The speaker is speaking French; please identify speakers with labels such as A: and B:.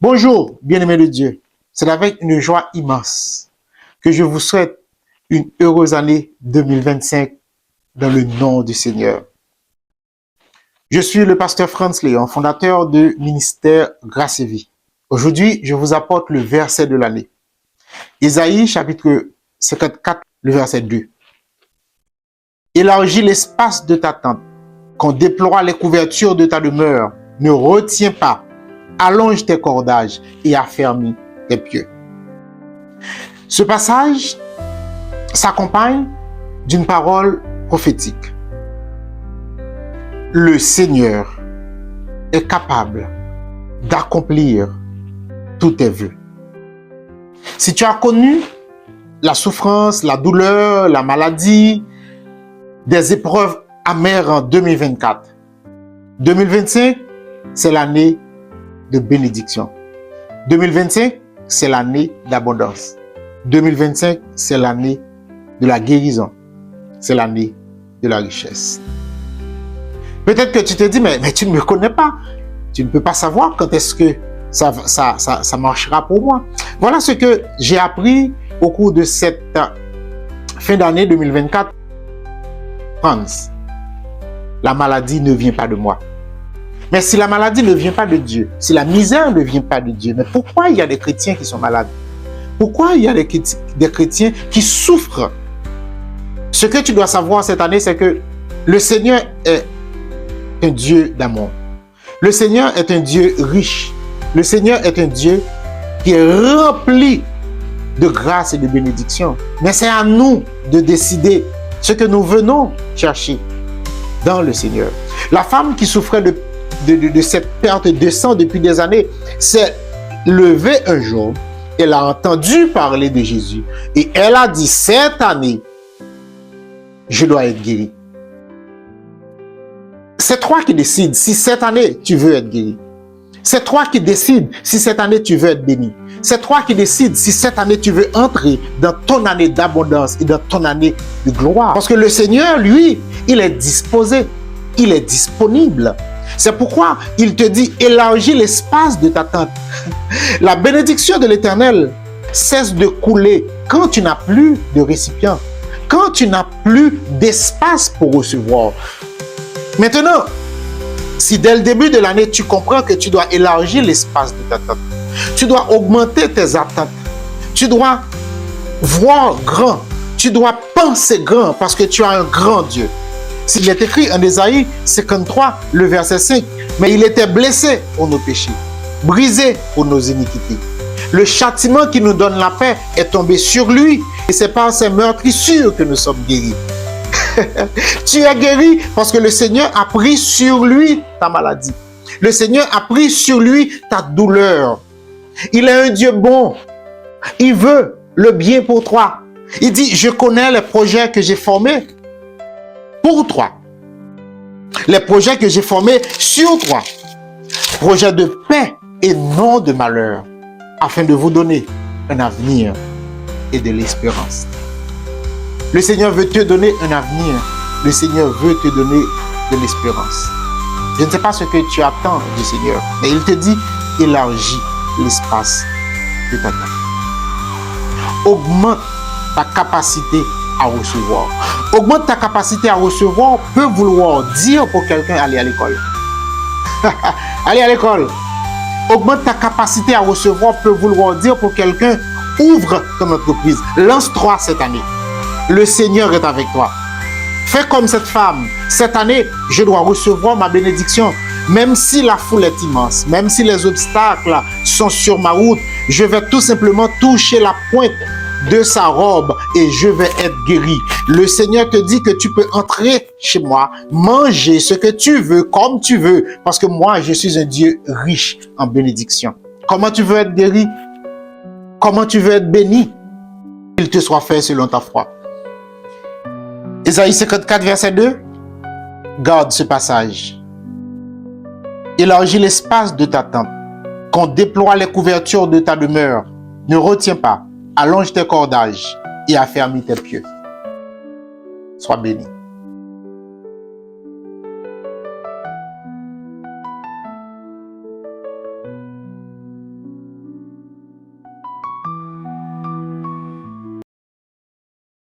A: Bonjour, bien-aimés de Dieu. C'est avec une joie immense que je vous souhaite une heureuse année 2025 dans le nom du Seigneur. Je suis le pasteur Franz Léon, fondateur du ministère Grâce et Vie. Aujourd'hui, je vous apporte le verset de l'année. Ésaïe, chapitre 54, le verset 2. Élargis l'espace de ta tente, qu'on déploie les couvertures de ta demeure. Ne retiens pas, allonge tes cordages et affermis tes pieux. Ce passage s'accompagne d'une parole prophétique. Le Seigneur est capable d'accomplir tous tes vœux. Si tu as connu la souffrance, la douleur, la maladie, des épreuves amères en 2024, 2025, c'est l'année de bénédiction. 2025, c'est l'année d'abondance. 2025, c'est l'année de la guérison. C'est l'année de la richesse. Peut-être que tu te dis, mais tu ne me connais pas. Tu ne peux pas savoir quand est-ce que ça marchera pour moi. Voilà ce que j'ai appris au cours de cette fin d'année 2024. Franz, la maladie ne vient pas de moi. Mais si la maladie ne vient pas de Dieu, si la misère ne vient pas de Dieu, mais pourquoi il y a des chrétiens qui sont malades? Pourquoi il y a des chrétiens qui souffrent? Ce que tu dois savoir cette année, c'est que le Seigneur est un Dieu d'amour. Le Seigneur est un Dieu riche. Le Seigneur est un Dieu qui est rempli de grâce et de bénédiction. Mais c'est à nous de décider ce que nous venons chercher dans le Seigneur. La femme qui souffrait de cette perte de sang depuis des années s'est levée un jour. Elle a entendu parler de Jésus et elle a dit, cette année, je dois être guéri. C'est toi qui décides si cette année tu veux être guéri. C'est toi qui décides si cette année tu veux être béni. C'est toi qui décides si cette année tu veux entrer dans ton année d'abondance et dans ton année de gloire. Parce que le Seigneur, lui, il est disposé, il est disponible. C'est pourquoi il te dit, élargis l'espace de ta tente. La bénédiction de l'Éternel cesse de couler quand tu n'as plus de récipient, quand tu n'as plus d'espace pour recevoir. Maintenant, si dès le début de l'année, tu comprends que tu dois élargir l'espace de ta tente, tu dois augmenter tes attentes, tu dois voir grand, tu dois penser grand parce que tu as un grand Dieu. S'il est écrit en Ésaïe 53, le verset 5, mais il était blessé pour nos péchés, brisé pour nos iniquités. Le châtiment qui nous donne la paix est tombé sur lui et c'est par ses meurtrissures que nous sommes guéris. Tu es guéri parce que le Seigneur a pris sur lui ta maladie. Le Seigneur a pris sur lui ta douleur. Il est un Dieu bon. Il veut le bien pour toi. Il dit, je connais les projets que j'ai formés pour toi. Les projets que j'ai formés sur toi. Projets de paix et non de malheur, afin de vous donner un avenir et de l'espérance. Le Seigneur veut te donner un avenir. Le Seigneur veut te donner de l'espérance. Je ne sais pas ce que tu attends du Seigneur, mais il te dit, élargis l'espace de ta tente. Augmente ta capacité à recevoir. Augmente ta capacité à recevoir peut vouloir dire pour quelqu'un aller à l'école. Aller à l'école. Augmente ta capacité à recevoir peut vouloir dire pour quelqu'un ouvre ton entreprise. Lance-toi cette année. Le Seigneur est avec toi. Fais comme cette femme. Cette année, je dois recevoir ma bénédiction. Même si la foule est immense, même si les obstacles sont sur ma route, je vais tout simplement toucher la pointe de sa robe et je vais être guéri. Le Seigneur te dit que tu peux entrer chez moi, manger ce que tu veux, comme tu veux, parce que moi, je suis un Dieu riche en bénédiction. Comment tu veux être guéri? Comment tu veux être béni? Qu'il te soit fait selon ta foi. Ésaïe 54, verset 2. Garde ce passage. Élargis l'espace de ta tente, qu'on déploie les couvertures de ta demeure. Ne retiens pas, allonge tes cordages et affermis tes pieux. Sois béni.